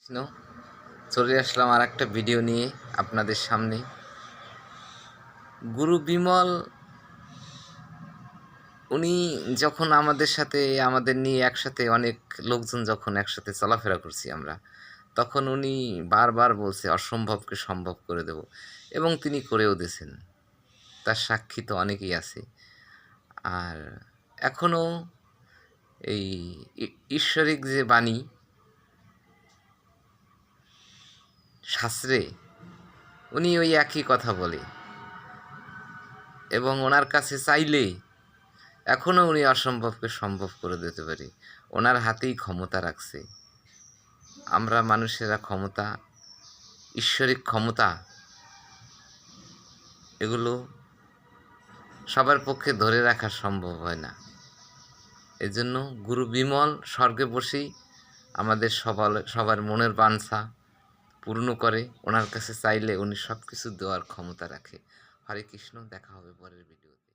কৃষ্ণ, চলে আসলাম আর একটা ভিডিও নিয়ে আপনাদের সামনে। গুরু বিমল উনি যখন আমাদের সাথে আমাদের নিয়ে একসাথে অনেক লোকজন যখন একসাথে চলাফেরা করছি আমরা, তখন উনি বারবার বলছে অসম্ভবকে সম্ভব করে দেব, এবং তিনি করেও দিয়েছেন। তার সাক্ষী তো অনেকেই আছে। আর এখনও এই ঈশ্বরিক যে বাণী শাস্ত্রে, উনি ওই একই কথা বলে, এবং ওনার কাছে চাইলে এখনও উনি অসম্ভবকে সম্ভব করে দিতে পারে। ওনার হাতেই ক্ষমতা রাখছে। আমরা মানুষেরা ক্ষমতা, ঈশ্বরিক ক্ষমতা, এগুলো সবার পক্ষে ধরে রাখা সম্ভব হয় না। এজন্য গুরু বিমল স্বর্গে বসেই আমাদের সবার মনের বাঞ্ছা পূর্ণ করে। ওনার কাছে চাইলে উনি সব কিছু দেওয়ার ক্ষমতা রাখে। হরে কৃষ্ণ, দেখা হবে পরের ভিডিওতে।